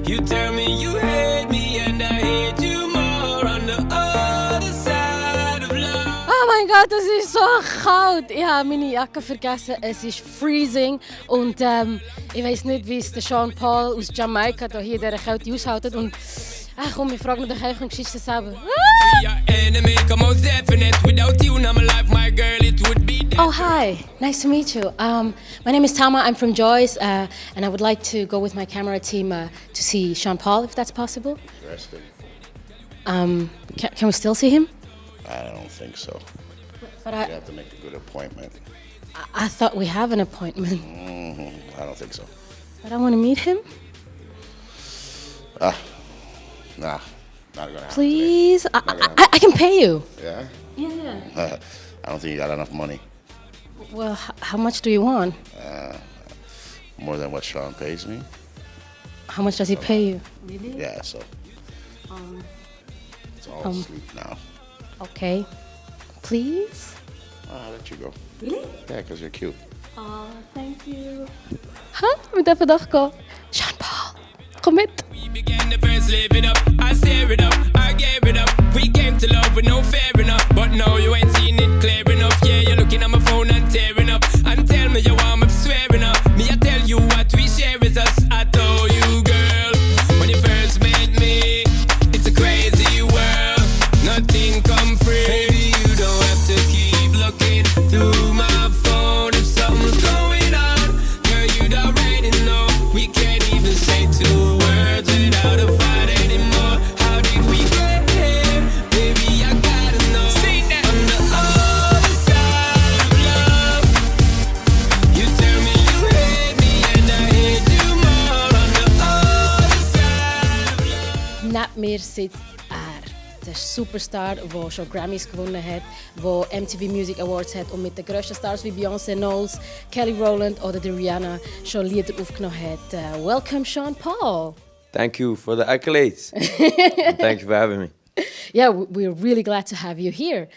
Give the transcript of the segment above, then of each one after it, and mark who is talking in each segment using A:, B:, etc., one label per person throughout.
A: You tell me you hate me and I hate you more on the other side of love.
B: Oh mein Gott, es ist so kalt. Ich habe meine Jacke vergessen. Es ist freezing. Und ich weiß nicht, wie es der Sean Paul aus Jamaika hier in dieser Kälte aushaltet. Und komm, wir fragen doch einfach im Geschichte selber. Oh, hi. Nice to meet you. My name is Tama. I'm from Joyce. And I would like to go with my camera team to see Sean Paul, if that's possible.
C: Interesting.
B: Can we still see him?
C: I don't think so.
B: But
C: You have to make a good appointment.
B: I thought we have an appointment.
C: I don't think so.
B: But I want to meet him.
C: Nah, not gonna happen.
B: Please?
C: Not gonna happen.
B: I can pay you.
C: Yeah?
B: Yeah.
C: I don't think you got enough money.
B: Well, how much do you want?
C: More than what Sean pays me.
B: How much does he pay you? Really?
C: Yeah, so. It's all asleep now.
B: Okay. Please?
C: I'll let you go.
B: Really?
C: Yeah, because you're cute.
B: Oh, thank you. We dürfen doch gehen. Sean Paul, komm mit.
A: We began to first live it up. I stare it up, I gave it up. We came to love with no fair enough. But now you ain't seen it clear enough. Yeah, you're looking at my phone and tearing up. And tell me you want me swearing up. Me, I tell you what we share is us. I told you, girl, when you first met me, it's a crazy world. Nothing come free. Baby, you don't have to keep looking through my phone if something's going on. Girl, you'd already know. We can't even say two words without a fight anymore. How did we get here? Baby, I gotta know. On the other side of love, you tell me you hate me and I hate you more. On the other side of love.
B: Neben mir sitzt der Superstar, der schon Grammys gewonnen hat, der MTV Music Awards hat und mit den grössten Stars wie Beyoncé Knowles, Kelly Rowland oder der Rihanna schon Lieder aufgenommen hat. Welcome, Sean Paul.
D: Thank you for the accolades. And thank you for having me.
B: Yeah, we're really glad to have you here.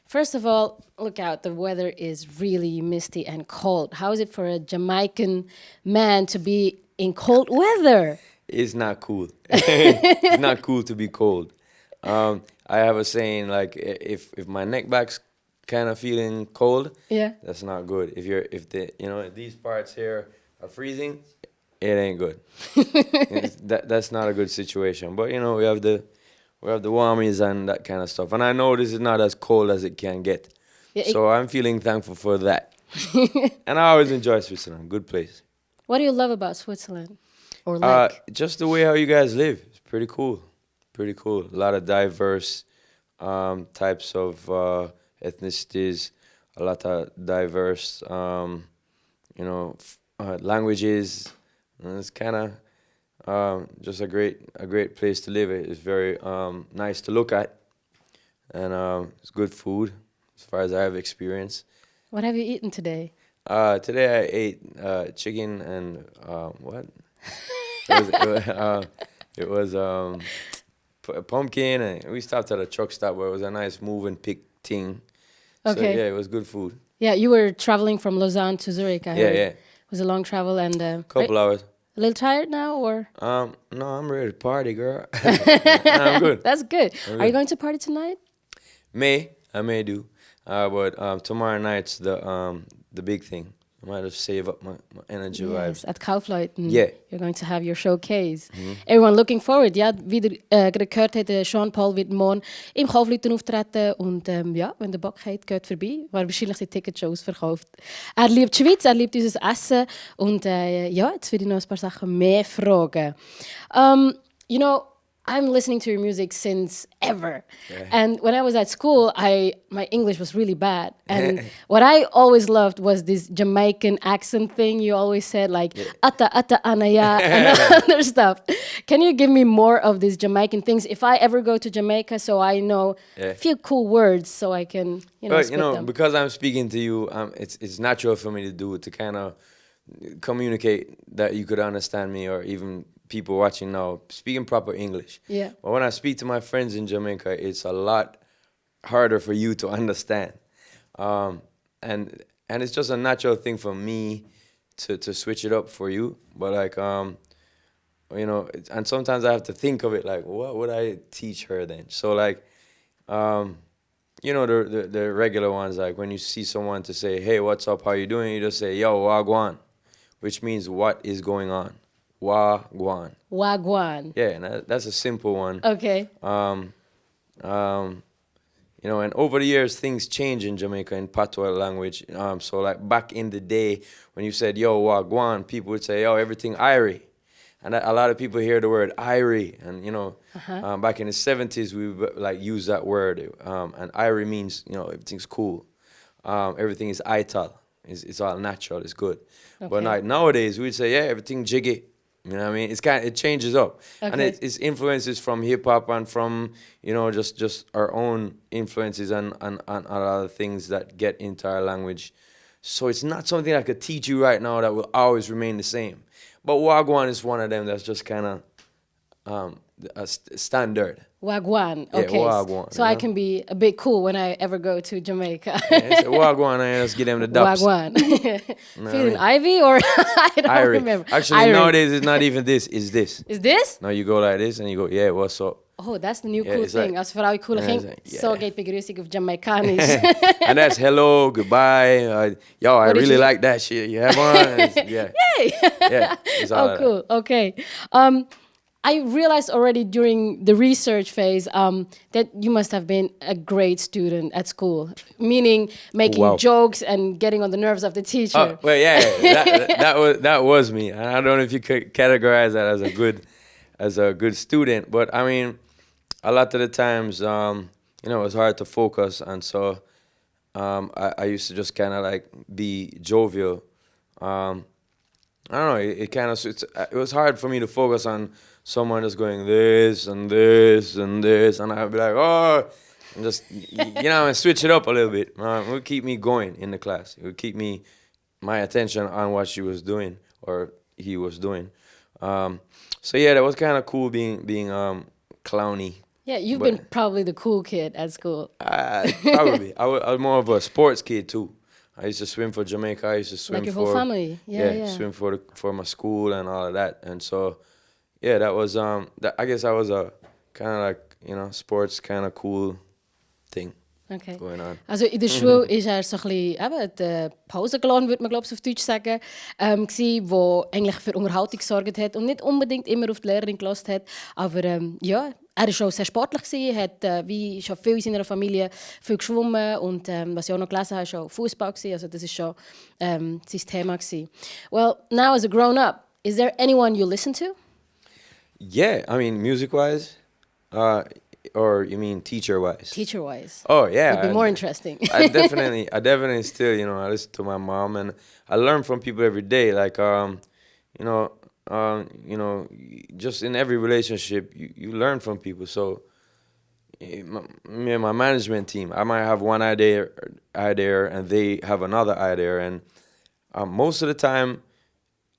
B: First of all, look out, the weather is really misty and cold. How is it for a Jamaican man to be in cold weather?
D: It's not cool. It's not cool to be cold. I have a saying like if my neck back's kind of feeling cold,
B: Yeah.
D: that's not good. If these parts here are freezing, it ain't good. That's not a good situation. But we have the warmies and that kind of stuff. And I know this is not as cold as it can get.
B: Yeah,
D: So I'm feeling thankful for that. And I always enjoy Switzerland. Good place.
B: What do you love about Switzerland? Or like?
D: Just the way how you guys live. It's pretty cool. Pretty cool. A lot of diverse types of ethnicities. A lot of diverse, languages. And it's kind of just a great place to live. It's very nice to look at, and it's good food as far as I have experience.
B: What have you eaten today?
D: Today I ate chicken and what? It was a pumpkin, and we stopped at a truck stop where it was a nice move and pick thing.
B: Okay.
D: So yeah, it was good food.
B: Yeah, you were traveling from Lausanne to Zurich. I heard.
D: Yeah.
B: It was a long travel and.
D: Couple hours.
B: A little tired now, or?
D: No, I'm ready to party, girl. I'm good.
B: That's good. Are you going to party tonight?
D: I may do, but tomorrow night's the big thing. I might have save up my energy vibes.
B: At Kaufleuten.
D: Yeah.
B: You're going to have your showcase. Everyone looking forward. Ja, wie ihr gehört habt, Sean Paul wird morgen im Kaufleuten auftreten. Und ja, wenn der Bock hat, geht vorbei. Weil wahrscheinlich sind Tickets schon ausverkauft. Er liebt die Schweiz, er liebt unser Essen. Und ja, jetzt will ich noch ein paar Sachen mehr fragen. I'm listening to your music since ever.
D: Yeah.
B: And when I was at school, my English was really bad. And what I always loved was this Jamaican accent thing. You always said like, ata, anaya, and other stuff. Can you give me more of these Jamaican things? If I ever go to Jamaica, so I know a few cool words so I can, speak them.
D: Because I'm speaking to you, it's natural for me to do it, to kind of communicate that you could understand me, or even people watching now speaking proper English.
B: Yeah.
D: But when I speak to my friends in Jamaica, it's a lot harder for you to understand. And it's just a natural thing for me to switch it up for you. But like and sometimes I have to think of it like, what would I teach her then? So like, the regular ones, like when you see someone to say, hey, what's up, how you doing? You just say, yo, wagwan, which means what is going on. Wagwan.
B: Wagwan.
D: Yeah, and that's a simple one.
B: Okay.
D: And over the years, things change in Jamaica in patois language. So like back in the day, when you said, yo, wagwan, people would say, yo, everything Irie. And a lot of people hear the word Irie. And, back in the 70s, we like use that word. And Irie means, everything's cool. Everything is ital. It's all natural. It's good.
B: Okay.
D: But like nowadays, we'd say, yeah, everything jiggy. You know what I mean? It changes up.
B: Okay.
D: And it's influences from hip hop and from, just our own influences and a lot of things that get into our language. So it's not something I could teach you right now that will always remain the same. But Wagwan is one of them that's just kind of a standard.
B: Wagwan.
D: Yeah,
B: Okay.
D: Wagwan,
B: So I can be a bit cool when I ever go to Jamaica.
D: Yeah, so Wagwan, and let's give them the dubs.
B: Wagwan. Feeling Ivy or I don't
D: Irie.
B: remember.
D: Actually,
B: Irie.
D: nowadays it's not even this. It's this.
B: Is this?
D: Now you go like this and you go, yeah, what's up?
B: Oh, that's the new
D: Yeah,
B: cool
D: it's
B: thing.
D: like-
B: Als vrouw cool
D: Yeah,
B: ging,
D: it's like,
B: zo
D: yeah.
B: geht begrüßing op Jamaicanisch.
D: And that's hello, goodbye. Yo, I
B: What did
D: really
B: you-
D: like that shit. You have one? Yeah.
B: Hey!
D: Yeah. It's all
B: Oh,
D: of
B: cool. Okay. I realized already during the research phase that you must have been a great student at school, meaning making
D: Wow.
B: jokes and getting on the nerves of the teacher.
D: Oh, well, yeah. That was me. And I don't know if you could categorize that as a good student, but I mean, a lot of the times, it was hard to focus, and so I used to just kind of like be jovial. I don't know. It was hard for me to focus on someone just going this and this and this, and I'd be like, oh, and just and switch it up a little bit. It would keep me going in the class. It would keep my attention on what she was doing or he was doing. So yeah, that was kind of cool being clowny.
B: Yeah, you've been probably the cool kid at school.
D: Probably. I was more of a sports kid too. I used to swim for Jamaica. I used to swim
B: Like your
D: for
B: whole family. Yeah.
D: swim for my school and all of that. And so, yeah, that was I guess I was a kind of like sports kind of cool thing
B: Okay.
D: going on.
B: Also in der Schule ist er so ein bisschen eben, der Pausenklon, würde man glaube ich auf Deutsch sagen, gsi, wo eigentlich für Unterhaltung gesorgt hat und nicht unbedingt immer auf die Lehrerin gelassen hat, aber ja, er war auch sehr sportlich gewesen, hat wie schon viel in seiner Familie viel geschwommen und was ich auch noch gelesen habe, ist auch Fußball gewesen, also das ist schon sein Thema gewesen. Well, now as a grown up, is there anyone you listen to?
D: Yeah, I mean, music-wise, or you mean teacher-wise?
B: Teacher-wise.
D: Oh yeah,
B: Would be more interesting.
D: I definitely still, I listen to my mom and I learn from people every day. Like, just in every relationship, you learn from people. So, me and my management team, I might have one idea and they have another idea, and most of the time,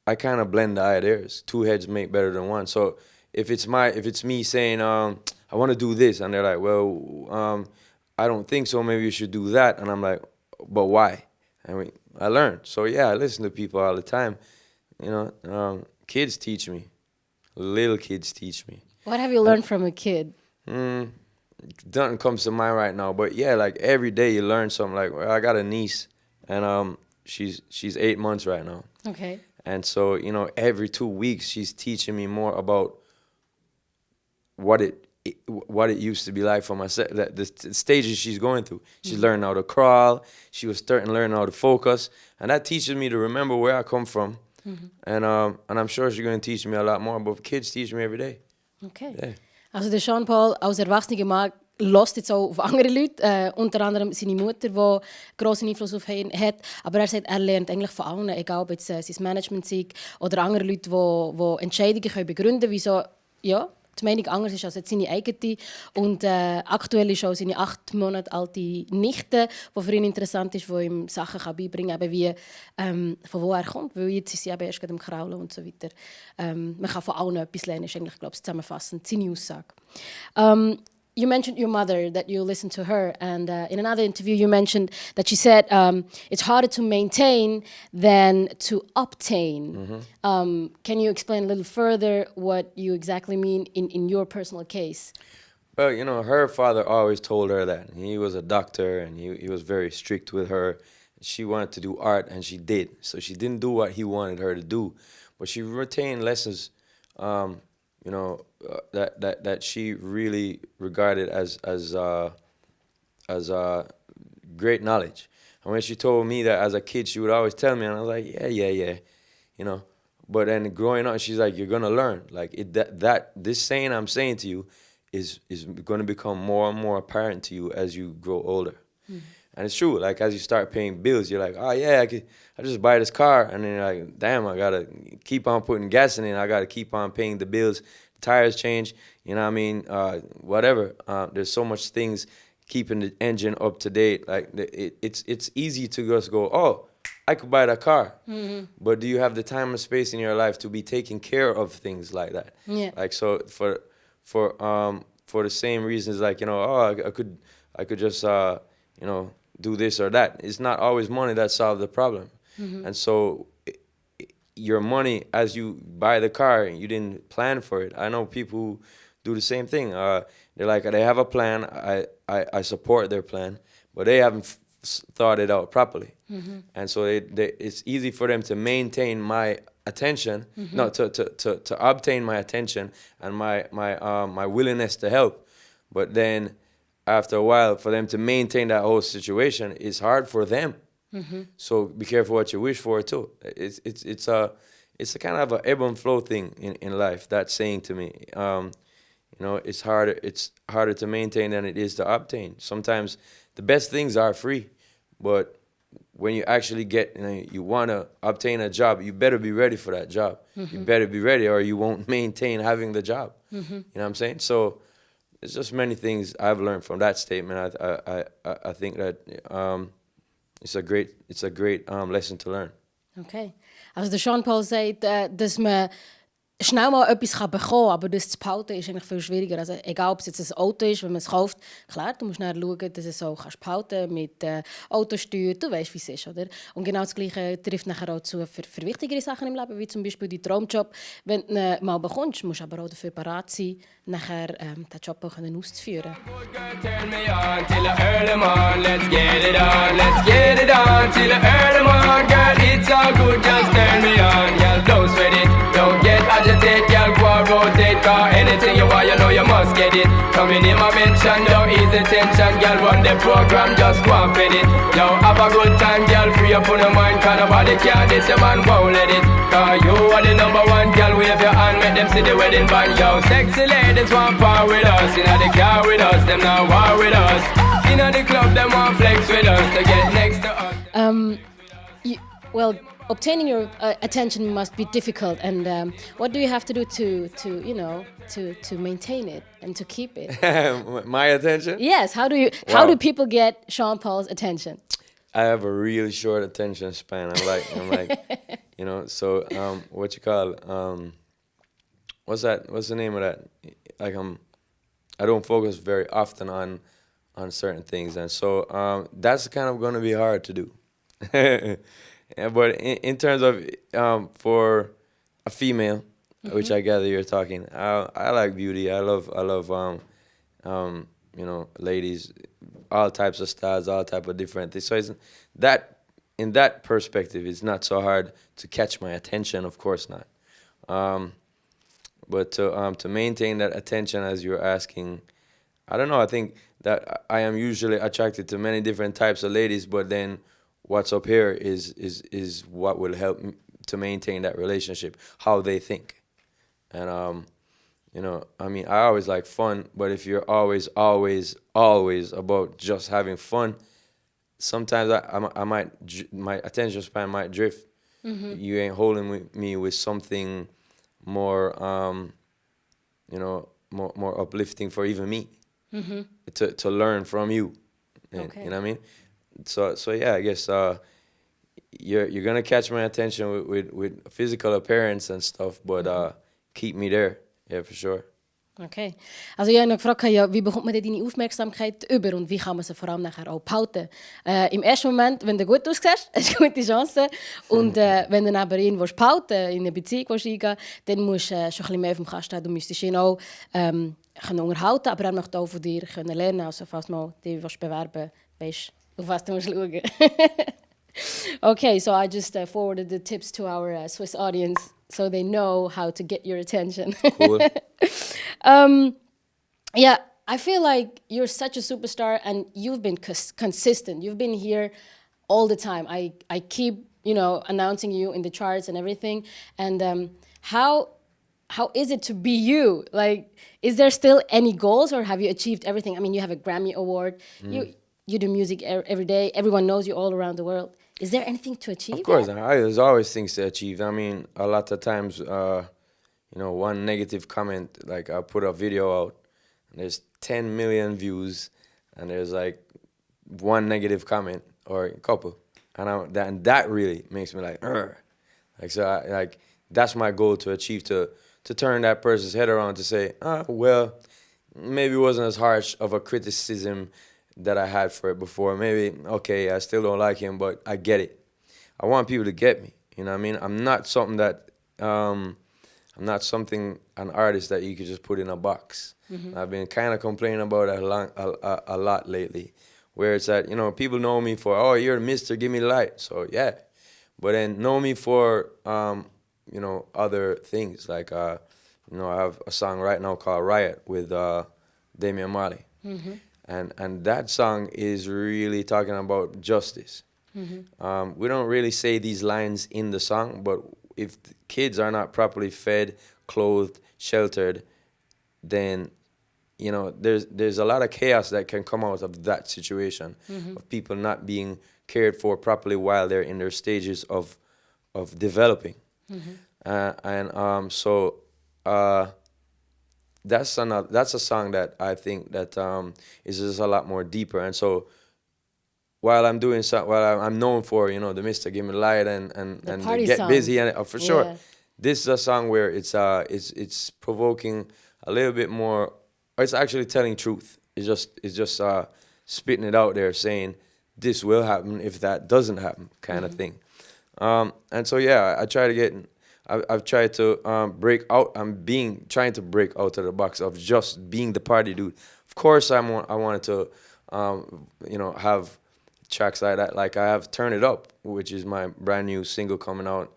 D: I kind of blend the ideas. Two heads make better than one. So if it's me saying I want to do this, and they're like, well, I don't think so. Maybe you should do that, and I'm like, but why? I mean, I learned. So yeah, I listen to people all the time. Kids teach me. Little kids teach me.
B: What have you learned from a kid?
D: Nothing comes to mind right now, but yeah, like every day you learn something. Like, well, I got a niece, and she's 8 months right now.
B: Okay.
D: And so, every 2 weeks she's teaching me more about what it used to be like for myself, the stages she's going through. She's learning how to crawl. She was starting to learn how to focus, and that teaches me to remember where I come from. And I'm sure she's going to teach me a lot more. But kids teach me every day.
B: Okay.
D: Yeah.
B: Also der Sean Paul als erwachsener Mann lässt jetzt auch auf andere Leute, unter anderem seine Mutter, die grossen Einfluss auf ihn hat. Aber er sagt, er lernt eigentlich von allen, egal ob jetzt sein Management sei oder andere Leute, die Entscheidungen können begründen können, wieso die Meinung anders ist als jetzt seine eigene. Und aktuell ist auch seine 8 Monate alte Nichte, die für ihn interessant ist, die ihm Sachen beibringen kann, eben wie von wo er kommt, weil jetzt ist sie eben erst gerade am Kraulen und so weiter. Man kann von allen etwas lernen, ist eigentlich, glaube ich, zusammenfassend seine Aussage. you mentioned your mother, that you listened to her, and in another interview you mentioned that she said it's harder to maintain than to obtain. Can you explain a little further what you exactly mean in your personal case?
D: Well, you know, her father always told her that. He was a doctor and he was very strict with her. She wanted to do art and she did. So she didn't do what he wanted her to do. But she retained lessons, you know, that she really regarded as great knowledge. And when she told me that as a kid, she would always tell me, and I was like, yeah, you know. But then growing up, she's like, you're gonna learn. Like this saying I'm saying to you is going to become more and more apparent to you as you grow older. And it's true. Like as you start paying bills, you're like, oh yeah, I just buy this car, and then you're like, damn, I gotta keep on putting gas in it. I gotta keep on paying the bills. Tires change. You know what I mean? Whatever. There's so much things keeping the engine up to date. Like it's easy to just go, oh, I could buy that car. But do you have the time and space in your life to be taking care of things like that?
B: Yeah.
D: Like so for the same reasons, like, you know, oh, I could just you know, do this or that. It's not always money that solves the problem. And so your money, as you buy the car, you didn't plan for it. I know people who do the same thing. They're like, they have a plan. I support their plan, but they haven't thought it out properly. And so it's easy for them to maintain my attention, no, to obtain my attention and my willingness to help. But then after a while, for them to maintain that whole situation is hard for them. So be careful what you wish for too. It's a kind of a ebb and flow thing in life. That saying to me, you know, it's harder to maintain than it is to obtain. Sometimes the best things are free, but when you actually get, you know, you want to obtain a job, you better be ready for that job. You better be ready, or you won't maintain having the job. You know what I'm saying? So there's just many things I've learned from that statement. I think that it's a great lesson to learn.
B: Okay. Also der Sean Paul sagt, dass man schnell mal etwas bekommen kann, aber das zu behalten ist eigentlich viel schwieriger. Also egal, ob es jetzt ein Auto ist, wenn man es kauft, klar, du musst dann schauen, dass du es auch behalten kannst mit Autosteuer, du weißt, wie es ist, oder? Und genau das Gleiche trifft nachher auch zu für wichtigere Sachen im Leben, wie zum Beispiel dein Traumjob. Wenn du ihn mal bekommst, musst du aber auch dafür bereit sein, nachher den Job auch auszuführen.
A: Turn me on till I earn them on. Let's get it on. Let's get it on till I earn them on. Girl, it's all good, just turn me on. Girl, don't sweat it, don't get agitated. Girl, go and rotate, cause anything you want, you know you must get it. Coming in my mention, don't ease the tension. Girl, run the program, just go and fit it. Yo, have a good time, girl, free up on your mind. Cause nobody can this, your man won't let it. Cause you are the number one, girl, wave your hand, make them see the wedding band. Yo, sexy ladies want part with us, in the car with us, them now war with us. In the club, them want flex with us, to get next to us.
B: Well, obtaining your attention must be difficult, and what do you have to do to you know to maintain it and to keep it?
D: My attention?
B: Yes. How do people get Sean Paul's attention?
D: I have a really short attention span. I'm like, you know. So what you call what's that? What's the name of that? Like I don't focus very often on certain things, and so that's kind of going to be hard to do. But in terms of for a female, which I gather you're talking, I like beauty. I love you know, ladies, all types of styles, all type of different things. So it's that in that perspective, it's not so hard to catch my attention. Of course not. But to maintain that attention, as you're asking, I don't know. I think that I am usually attracted to many different types of ladies, but then what's up here is what will help to maintain that relationship, how they think. And you know, I mean, I always like fun, but if you're always about just having fun, sometimes I might my attention span might drift. You ain't holding me with something more you know, more uplifting for even me to learn from you.
B: Okay.
D: You know what I mean? So yeah, I guess you're gonna catch my attention with physical appearance and stuff, but keep me there, yeah, for sure.
B: Okay. Also ich habe noch gefragt, ja, wie bekommt man denn deine Aufmerksamkeit über und wie kann man sie vor allem nachher auch behalten? Im ersten Moment, wenn du gut aussiehst, hast du eine gute Chance. Und wenn du aber ihn behalten in eine Beziehung eingehen dann musst du schon ein bisschen mehr auf dem Kasten haben. Du müsstest ihn auch können unterhalten, aber er möchte auch von dir können lernen. Also falls du dich bewerben willst, auf was du musst schauen. Okay, so I just forwarded the tips to our Swiss audience so they know how to get your attention.
D: Cool.
B: Yeah, I feel like you're such a superstar and you've been consistent. You've been here all the time. I keep, announcing you in the charts and everything. And how is it to be you? Like, is there still any goals or have you achieved everything? I mean, you have a Grammy Award. You do music every day. Everyone knows you all around the world. Is there anything to achieve?
D: Of course,
B: yet?
D: there's always things to achieve. I mean, a lot of times, one negative comment, like I put a video out, and there's 10 million views, and there's like one negative comment or a couple, and that really makes me like, "Ugh." Like so, that's my goal to achieve to turn that person's head around to say, well, maybe it wasn't as harsh of a criticism that I had for it before. Maybe, okay, I still don't like him, but I get it. I want people to get me. You know what I mean? I'm not something that, an artist that you could just put in a box. I've been kind of complaining about it a lot lately, where it's that, people know me for, oh, you're Mr. Give Me Light. So, yeah. But then know me for, other things. Like, I have a song right now called Riot with Damian Marley. And that song is really talking about justice. We don't really say these lines in the song, but if the kids are not properly fed, clothed, sheltered, then there's a lot of chaos that can come out of that situation of people not being cared for properly while they're in their stages of developing. So that's a song that I think that is just a lot more deeper. And so while I'm doing while I'm known for the Mr. Give Me Light and
B: party
D: Get
B: songs.
D: Busy and for sure,
B: Yeah.
D: this is a song where it's provoking a little bit more. It's actually telling truth. It's just spitting it out there, saying this will happen if that doesn't happen, kind of thing. And so yeah, I try to get. I've tried to break out. Trying to break out of the box of just being the party dude. Of course, I wanted to, have tracks like that. Like I have Turn It Up, which is my brand new single coming out.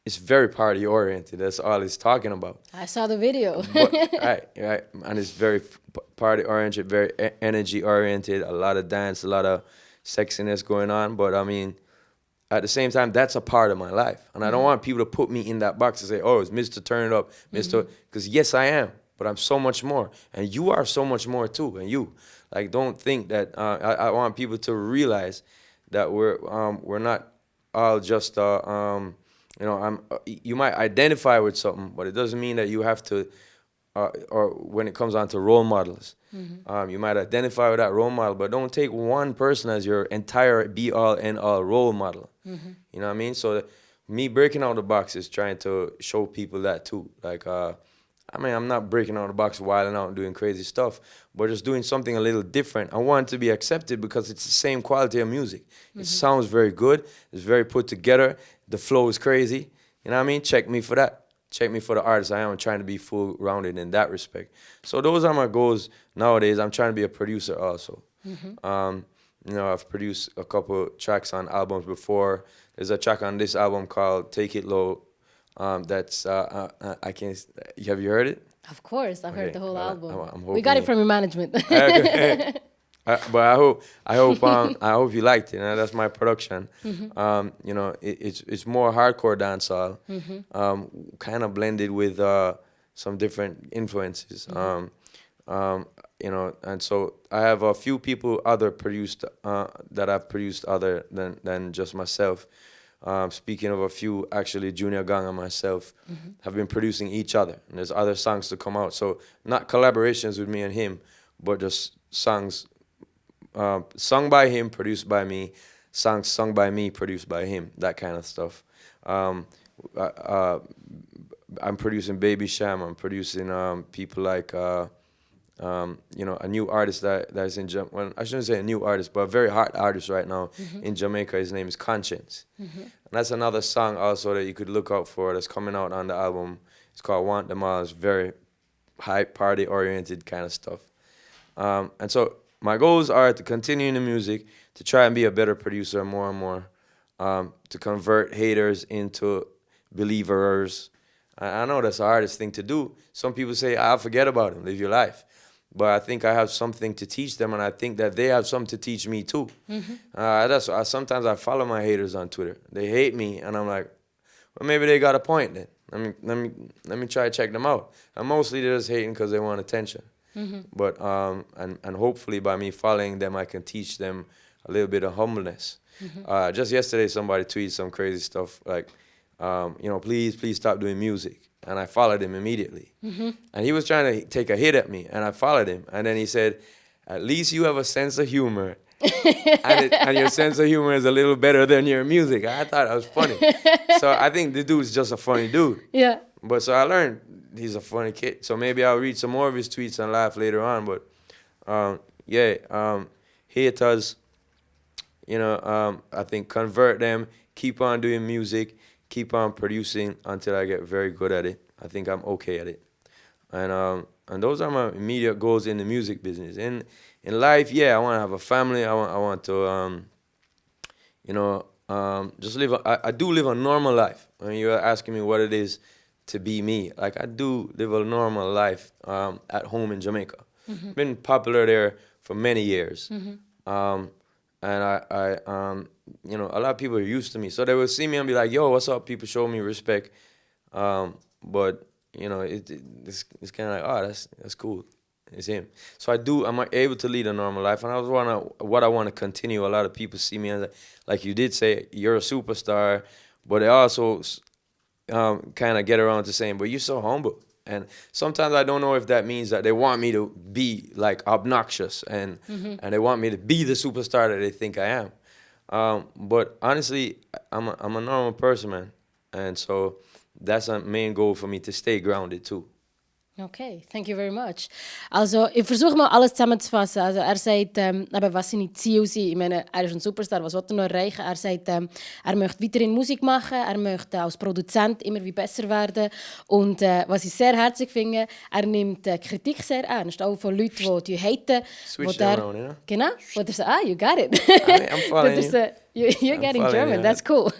D: It's very party oriented. That's all it's talking about.
B: I saw the video.
D: But, right, and it's very party oriented, very energy oriented. A lot of dance, a lot of sexiness going on. But I mean, at the same time, that's a part of my life, and I don't want people to put me in that box and say, "Oh, it's Mr. Turn It Up, Mr." Because yes, I am, but I'm so much more, and you are so much more too. And you, like, don't think that. I want people to realize that we're not all just you might identify with something, but it doesn't mean that you have to. Or when it comes on to role models, you might identify with that role model, but don't take one person as your entire be-all, end-all role model. You know what I mean? So me breaking out the box is trying to show people that too. Like, I'm not breaking out the box, wilding out and doing crazy stuff, but just doing something a little different. I want it to be accepted because it's the same quality of music. It sounds very good. It's very put together. The flow is crazy. You know what I mean? Check me for that. Check me for the artist I am. I'm trying to be full-rounded in that respect. So those are my goals nowadays. I'm trying to be a producer also. I've produced a couple tracks on albums before. There's a track on this album called Take It Low. That's I can't. Have you heard it?
B: Of course, I've heard the whole album.
D: I'm
B: We got it from your management.
D: But I hope you liked it. That's my production. It's more hardcore dancehall, kind of blended with some different influences. And so I have a few people that I've produced other than just myself. Speaking of a few, actually, Junior Gang and myself have been producing each other, and there's other songs to come out. So not collaborations with me and him, but just songs. Sung by him, produced by me, songs sung by me, produced by him, that kind of stuff. I'm producing Baby Sham. I'm producing people like a new artist that's in well, I shouldn't say a new artist, but a very hot artist right now in Jamaica. His name is Conscience, and that's another song also that you could look out for that's coming out on the album. It's called Want Them All. It's very high party oriented kind of stuff, and so my goals are to continue in the music, to try and be a better producer more and more, to convert haters into believers. I know that's the hardest thing to do. Some people say, I'll forget about him, live your life. But I think I have something to teach them, and I think that they have something to teach me too. Sometimes I follow my haters on Twitter. They hate me, and I'm like, well, maybe they got a point then. Let me try to check them out. And mostly they're just hating because they want attention. But and hopefully by me following them, I can teach them a little bit of humbleness. Just yesterday, somebody tweeted some crazy stuff like, please stop doing music. And I followed him immediately. And he was trying to take a hit at me, and I followed him. And then he said, at least you have a sense of humor. and your sense of humor is a little better than your music. I thought that was funny. So I think the dude's just a funny dude. Yeah. But so I learned he's a funny kid. So maybe I'll read some more of his tweets and laugh later on. But haters, I think convert them, keep on doing music, keep on producing until I get very good at it. I think I'm okay at it. And those are my immediate goals in the music business. In life, I want to have a family. I want to, just live. I do live a normal life. When you're asking me what it is to be me, like I do live a normal life at home in Jamaica. Been popular there for many years. And I a lot of people are used to me. So they would see me and be like, yo, what's up? People show me respect. But, it's kind of like, oh, that's cool. It's him. So I'm able to lead a normal life. And what I want to continue. A lot of people see me as, like you did say, you're a superstar. But they also kind of get around to saying, but you're so humble. And sometimes I don't know if that means that they want me to be like obnoxious and they want me to be the superstar that they think I am. But honestly, I'm a normal person, man. And so that's a main goal for me, to stay grounded too.
B: Okay, thank you very much. Also, ich versuche mal alles zusammenzufassen. Also, er sagt, was seine Ziele sind. Ich meine, er ist ein Superstar, was will er noch erreichen? Er sagt, er möchte weiterhin Musik machen, er möchte als Produzent immer wie besser werden. Und was ich sehr herzig finde, er nimmt Kritik sehr ernst, auch von Leuten, die haten.
D: Switch around, yeah?
B: Genau, wo er sagt, you got it.
D: I'm following you.
B: You're getting German, that's cool.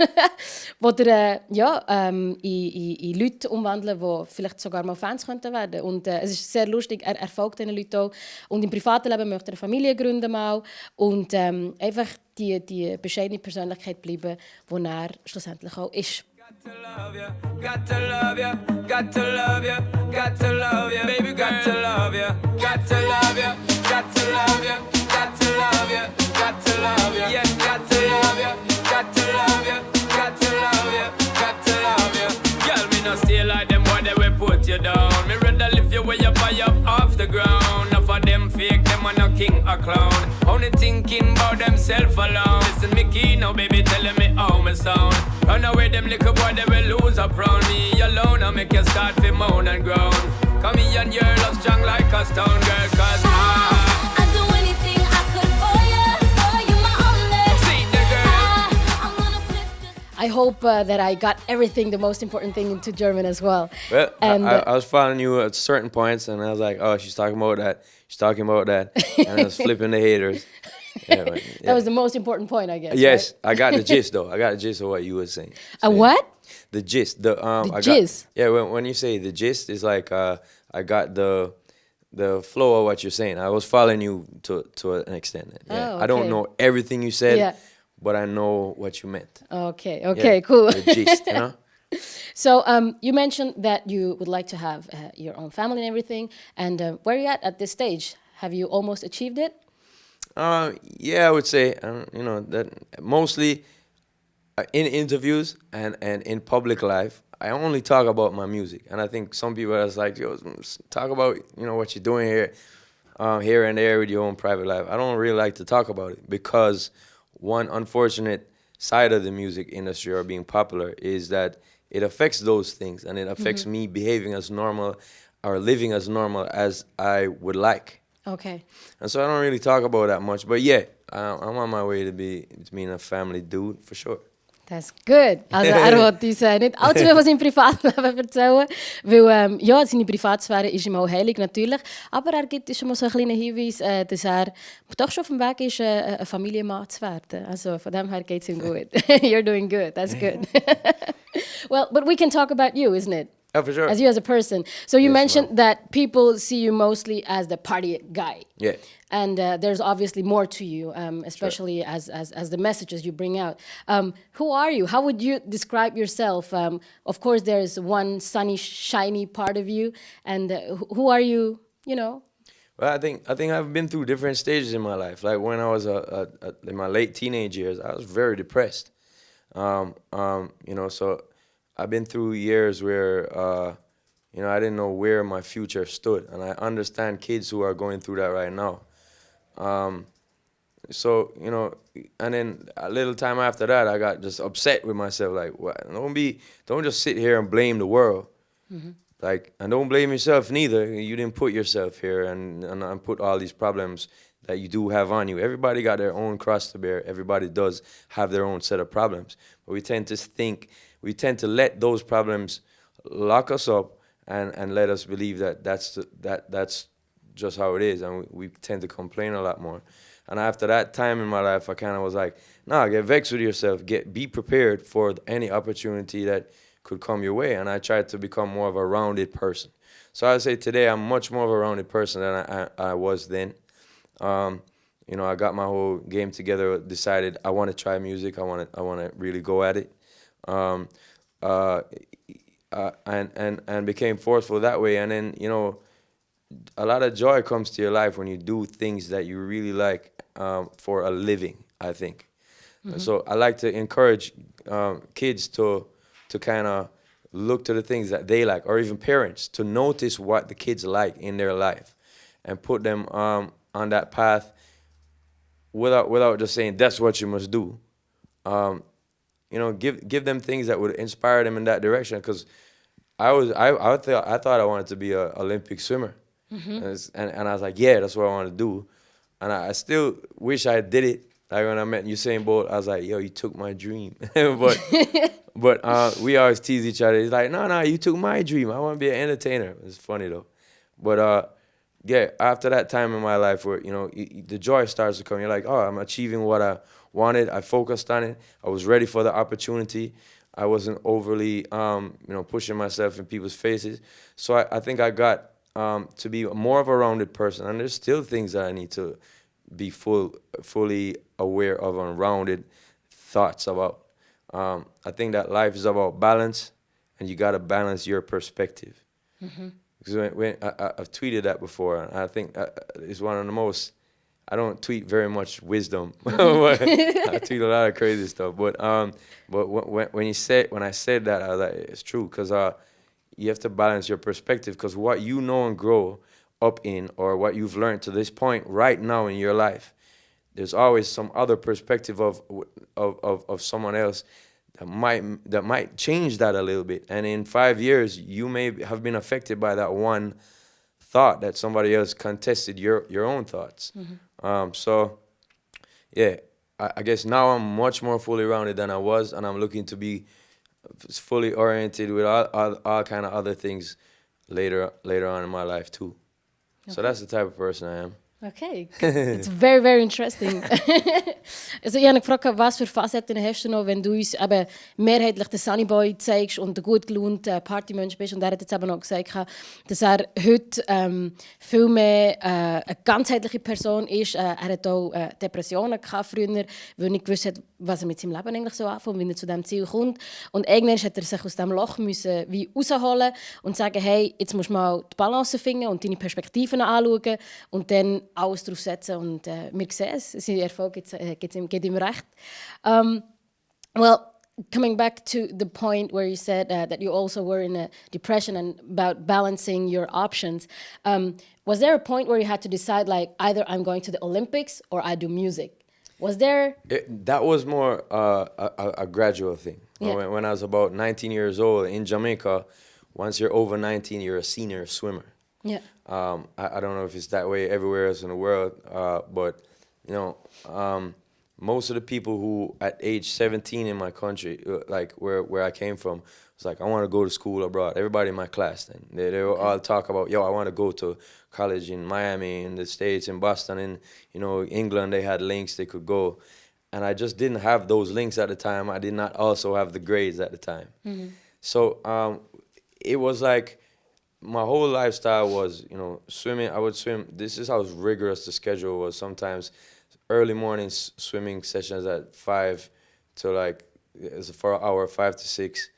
B: Wo er in Leute umwandeln, die vielleicht sogar mal Fans könnten werden. Und es ist sehr lustig, er folgt diesen Leuten auch. Und im privaten Leben möchte er eine Familie gründen mal. Und einfach die bescheidene Persönlichkeit bleiben, die er schlussendlich auch ist.
A: Got to love you, got to love you, got to love you, got to love you, baby, got to love you, got to love you, got to love you, got to love you, got to love you, yeah, got to love you, got to love you, got to love you, got to love you. Girl, me no stay like them boy, they will put you down. Me rather lift you way up high up off the ground. Enough of them fake, them are no king or clown. Only thinking about themself alone. Listen me key now, baby, telling me how me sound. Run away, them little boy, they will lose up round me alone. I make you start to moan and groan. Come here and your love strong like a stone girl, cause
E: I'd do anything I could for you my only.
A: see the girl.
E: I'm gonna flip this.
B: I hope that I got everything, the most important thing, into German as well.
D: Well,
B: And,
D: I was following you at certain points, and I was like, oh, she's talking about that. She's talking about that. And I was flipping the haters. Yeah, but, yeah.
B: That was the most important point, I guess.
D: Yes,
B: Right?
D: I got the gist, though. I got the gist of what you were saying.
B: A what?
D: The gist.
B: Gist?
D: Yeah, when you say the gist, it's like I got the flow of what you're saying. I was following you to an extent. Yeah.
B: Oh,
D: I don't
B: okay.
D: know everything you said,
B: Yeah.
D: but I know what you meant.
B: Okay,
D: Yeah,
B: cool.
D: The gist, you know?
B: So you mentioned that you would like to have your own family and everything. And where are you at this stage? Have you almost achieved it?
D: Yeah, I would say, that mostly in interviews and in public life, I only talk about my music. And I think some people are like, yo, talk about, what you're doing here and there with your own private life. I don't really like to talk about it because one unfortunate side of the music industry or being popular is that it affects those things, and it affects me behaving as normal or living as normal as I would like.
B: Okay.
D: And so I don't really talk about that much, but yeah, I'm on my way to being a family dude for sure.
B: Das ist gut. Also er wollte uns nicht allzu viel von seinem Privatleben erzählen, weil ja, seine Privatsphäre ist ihm auch heilig, natürlich, aber er gibt uns schon mal so einen kleinen Hinweis, dass er doch schon auf dem Weg ist, ein Familienmann zu werden. Also von dem her geht es ihm gut. You're doing good, that's good. Well, but we can talk about you, isn't it?
D: Oh, for sure.
B: As you as a person. So you
D: Yes,
B: mentioned
D: ma'am.
B: that people see you mostly as the party guy.
D: Yeah.
B: And there's obviously more to you, especially as the messages you bring out. Who are you? How would you describe yourself? Of course, there's one sunny, shiny part of you. And who are you, you know?
D: Well, I think I've been through different stages in my life. Like when I was in my late teenage years, I was very depressed. You know, so I've been through years where, you know, I didn't know where my future stood. And I understand kids who are going through that right now. So, you know, and then a little time after that, I got just upset with myself. Like, what? Don't just sit here and blame the world. Like, and don't blame yourself neither. You didn't put yourself here and put all these problems that you do have on you. Everybody got their own cross to bear. Everybody does have their own set of problems. But we tend to let those problems lock us up and let us believe that that's just how it is. And we tend to complain a lot more. And after that time in my life, I kind of was like, nah, get vexed with yourself. Be prepared for any opportunity that could come your way. And I tried to become more of a rounded person. So I would say today I'm much more of a rounded person than I was then. You know, I got my whole game together, decided I want to try music. I want to really go at it. And became forceful that way. And then, you know, a lot of joy comes to your life when you do things that you really like for a living, I think. So I like to encourage kids to kind of look to the things that they like, or even parents to notice what the kids like in their life and put them on that path without just saying that's what you must do. You know, give them things that would inspire them in that direction. Because I thought I wanted to be an Olympic swimmer, and I was like, yeah, that's what I want to do. And I still wish I did it. Like when I met Usain Bolt, I was like, yo, you took my dream. but we always tease each other. He's like, no, you took my dream. I want to be an entertainer. It's funny though. But yeah, after that time in my life where, you know, the joy starts to come. You're like, oh, I'm achieving what I wanted. I focused on it. I was ready for the opportunity. I wasn't overly, you know, pushing myself in people's faces. So I think I got to be more of a rounded person. And there's still things that I need to be fully aware of and rounded thoughts about. I think that life is about balance, and you got to balance your perspective. Because when I've tweeted that before, and I think it's one of the most. I don't tweet very much wisdom. But I tweet a lot of crazy stuff. But when I said that, I was like, it's true, because you have to balance your perspective, because what you know and grow up in, or what you've learned to this point right now in your life, there's always some other perspective of someone else that might change that a little bit. And in 5 years, you may have been affected by that one thought that somebody else contested your own thoughts. So yeah, I guess now I'm much more fully rounded than I was, and I'm looking to be fully oriented with all kind of other things later on in my life too. Okay. So that's the type of person I am.
B: Okay, it's very, very interesting. Also ich habe gefragt, was für Facetten hast du noch, wenn du uns eben mehrheitlich den Sunny Boy zeigst und der gut gelaunte Partymensch bist. Und er hat jetzt eben noch gesagt, dass er heute viel mehr eine ganzheitliche Person ist. Er hat auch Depressionen gehabt früher, weil er nicht gewusst hat, was er mit seinem Leben eigentlich so anfängt, wie er zu diesem Ziel kommt. Und irgendwann hat er sich aus diesem Loch müssen wie rausholen und sagen, hey, jetzt musst du mal die Balance finden und deine Perspektiven anschauen und dann alles drauf setzen. Und wir sehen es, sein Erfolg geht ihm recht. Well, coming back to the point where you said that you also were in a depression and about balancing your options, was there a point where you had to decide, like, either I'm going to the Olympics or I do music? Was there?
D: That was more a gradual thing.
B: Yeah.
D: When I was about 19 years old in Jamaica, once you're over 19, you're a senior swimmer.
B: Yeah.
D: I don't know if it's that way everywhere else in the world, but you know, most of the people who at age 17 in my country, like where I came from, was like, I want to go to school abroad. Everybody in my class then, they would all talk about, yo, I want to go to college in Miami, in the States, in Boston, in, you know, England. They had links they could go. And I just didn't have those links at the time. I did not also have the grades at the time. So it was like my whole lifestyle was, you know, swimming. I would swim. This is how rigorous the schedule was. Sometimes early morning swimming sessions at 5 to like, it's for an hour, 5 to 6.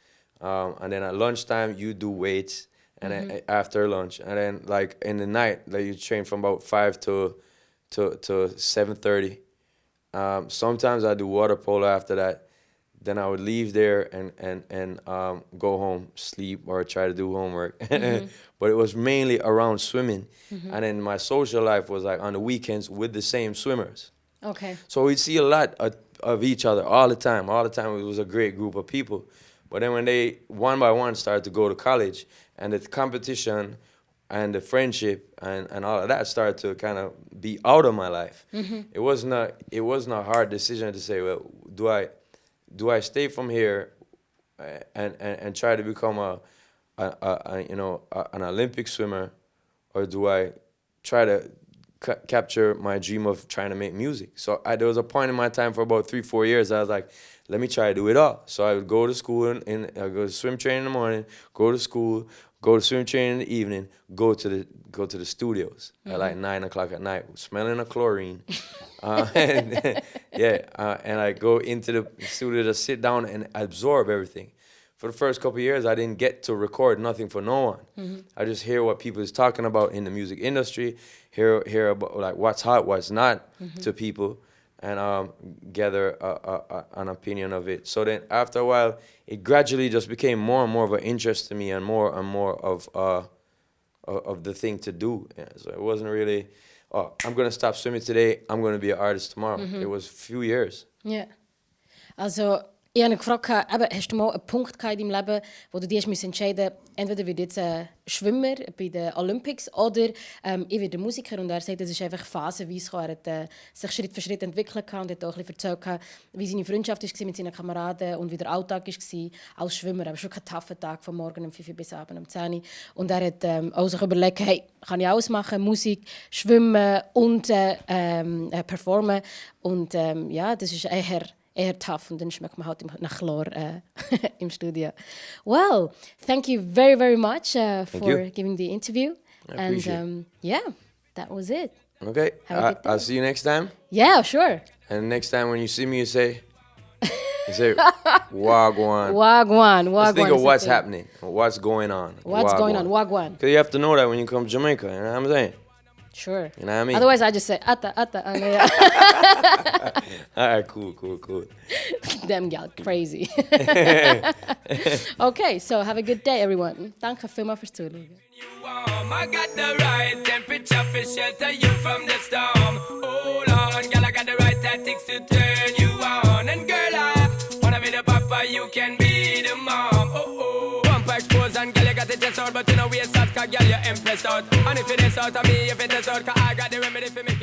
D: And then at lunchtime, you do weights. And then after lunch. And then like in the night, like you train from about 5 to 7:30. Sometimes I do water polo after that. Then I would leave there and go home, sleep, or try to do homework. But it was mainly around swimming. And then my social life was like on the weekends with the same swimmers.
B: Okay.
D: So we'd see a lot of each other all the time. All the time it was a great group of people. But then when they, one by one, started to go to college, and the competition and the friendship and all of that started to kind of be out of my life. It wasn't a hard decision to say, well, do I stay from here and try to become an Olympic swimmer, or do I try to capture my dream of trying to make music? So there was a point in my time for about 3-4 years I was like, let me try to do it all. So I would go to school and I go to swim training in the morning, go to school, go to swim training in the evening, go to the studios at like 9 o'clock at night, smelling of chlorine. And I go into the studio to sit down and absorb everything. For the first couple of years, I didn't get to record nothing for no one. I just hear what people is talking about in the music industry, hear about like what's hot, what's not to people, and gather an opinion of it. So then after a while, it gradually just became more and more of an interest to me, and more of the thing to do. Yeah, so it wasn't really, oh, I'm going to stop swimming today, I'm going to be an artist tomorrow. It was a few years.
B: Ja. Also, ich habe ihn gefragt, eben, hast du mal einen Punkt in deinem Leben, wo du dich entscheiden musst, entweder werde ich jetzt ein Schwimmer bei den Olympics oder ich werde Musiker. Und er sagt, es ist einfach phasenweise gekommen. Er hat sich Schritt für Schritt entwickelt und hat auch ein bisschen erzählt, wie seine Freundschaft war mit seinen Kameraden und wie der Alltag war als Schwimmer. Aber schon kein taffer Tag, von morgen um 5 Uhr bis abends um 10 Uhr. Und er hat auch sich überlegt, hey, kann ich alles machen, Musik, Schwimmen und performen. Und ja, das ist eher tough, und dann schmeckt man halt nach Chlor im Studio. Well, thank you very, very much for giving the interview.
D: I appreciate
B: And yeah, that was it.
D: Okay,
B: Have a good day.
D: I'll see you next time.
B: Yeah, sure.
D: And next time when you see me, you say, Wagwan.
B: Wagwan.
D: Let's think of
B: is
D: what's
B: the thing.
D: happening, what's going on.
B: What's going on? Wagwan.
D: Because you have to know that when you come to Jamaica, you know what I'm saying?
B: Sure.
D: You know what I mean?
B: Otherwise, I just say, ata.
D: All right, cool.
B: Them gal, crazy. Okay, so have a good day, everyone. Danke vielmals fürs Zuhören.
A: Warm. I got the right temperature for shelter you from the storm. Hold on, girl, I got the right tactics to turn you on. And girl, I wanna be the papa, you can be the mom. Bumper exposed and girl, you got the chest out, but you know we a start, cause girl, you're impressed out. And if it is out of me, if it is out, cause I got the remedy for me.